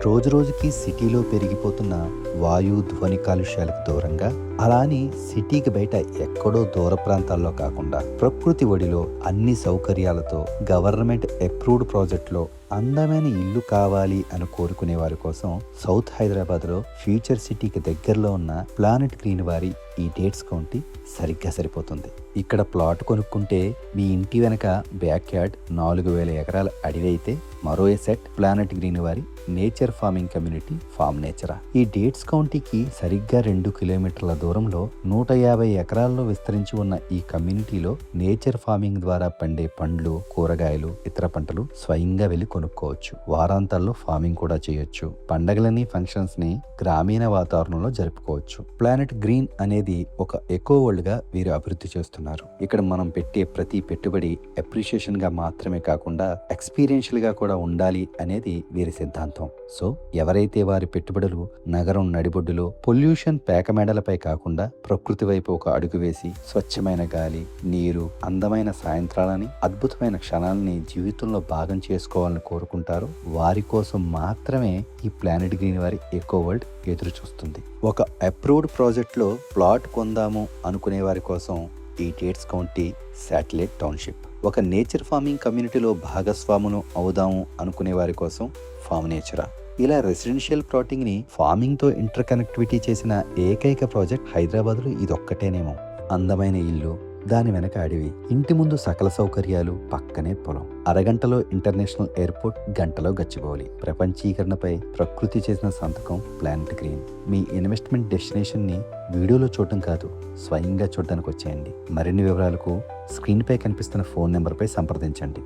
రోజురోజుకి సిటీలో పెరిగిపోతున్న వాయు ధ్వని కాలుష్యాలకు దూరంగా, అలా అని సిటీకి బయట ఎక్కడో దూర ప్రాంతాల్లో కాకుండా ప్రకృతి ఒడిలో అన్ని సౌకర్యాలతో గవర్నమెంట్ అప్రూవ్డ్ ప్రాజెక్టులో అందమైన ఇల్లు కావాలి అని కోరుకునే వారి కోసం సౌత్ హైదరాబాద్లో ఫ్యూచర్ సిటీకి దగ్గరలో ఉన్న ప్లానెట్ గ్రీన్ వారి ఈ డేట్స్ కౌంటీ సరిగ్గా సరిపోతుంది. ఇక్కడ ప్లాట్ కొనుక్కుంటే మీ ఇంటి వెనక బ్యాక్ యార్డ్ 4000 ఎకరాల అడవి అయితే, మరో ఎసెట్ ప్లానెట్ గ్రీన్ వారి నేచర్ ఫార్మింగ్ కమ్యూనిటీ ఫార్మ్ నేచరా. ఈ డేట్స్ కౌంటీకి సరిగ్గా 2 కిలోమీటర్ల దూరంలో 150 ఎకరాల్లో విస్తరించి ఉన్న ఈ కమ్యూనిటీలో నేచర్ ఫార్మింగ్ ద్వారా పండే పండ్లు, కూరగాయలు, ఇతర పంటలు స్వయంగా వెళ్లి కొనుక్కోవచ్చు. వారాంతాల్లో ఫార్మింగ్ కూడా చేయొచ్చు. పండగలని, ఫంక్షన్స్ ని గ్రామీణ వాతావరణంలో జరుపుకోవచ్చు. ప్లానెట్ గ్రీన్ అనేది ఒక ఎకో వరల్డ్ గా వీరు అభివృద్ధి చేస్తున్నారు. ఇక్కడ మనం పెట్టే ప్రతి పెట్టుబడి అప్రిషియేషన్ గా మాత్రమే కాకుండా ఎక్స్పీరియన్షియల్ గా కూడా ఉండాలి అనేది వీరి సిద్ధాంతం. సో ఎవరైతే వారి పెట్టుబడులు నగరం నడిబొడ్డులో పొల్యూషన్ పేకమేడలపై కాకుండా ప్రకృతి వైపు ఒక అడుగు వేసి స్వచ్ఛమైన గాలి, నీరు, అందమైన సాయంత్రాలని, అద్భుతమైన క్షణాలని జీవితంలో భాగం చేసుకోవాలని కోరుకుంటారో వారి కోసం మాత్రమే ఈ ప్లానెట్ గ్రీన్ వారి ఎకో వరల్డ్ ఎదురు చూస్తుంది. ఒక అప్రూవ్డ్ ప్రాజెక్ట్లో ప్లాట్ కొందాము అనుకునే వారి కోసం ఈ డేట్స్ కౌంటీ శాటిలైట్ టౌన్షిప్. ఒక నేచర్ ఫార్మింగ్ కమ్యూనిటీలో భాగస్వాములు అవుదాము అనుకునే వారి కోసం ఫార్మ్ నేచరా. ఇలా రెసిడెన్షియల్ ప్లాటింగ్ ని ఫార్మింగ్ తో ఇంటర్ కనెక్టివిటీ చేసిన ఏకైక ప్రాజెక్ట్ హైదరాబాద్ లో ఇదొక్కటేనేమో. అందమైన ఇల్లు, దాని వెనక అడవి, ఇంటి ముందు సకల సౌకర్యాలు, పక్కనే పొలం, అరగంటలో ఇంటర్నేషనల్ ఎయిర్పోర్ట్, గంటలో గచ్చిబౌలి. ప్రపంచీకరణపై ప్రకృతి చేసిన సంతకం ప్లానెట్ గ్రీన్. మీ ఇన్వెస్ట్మెంట్ డెస్టినేషన్ ని వీడియోలో చూడటం కాదు, స్వయంగా చూడడానికి వచ్చేయండి. మరిన్ని వివరాలకు స్క్రీన్ పై కనిపిస్తున్న ఫోన్ నెంబర్ పై సంప్రదించండి.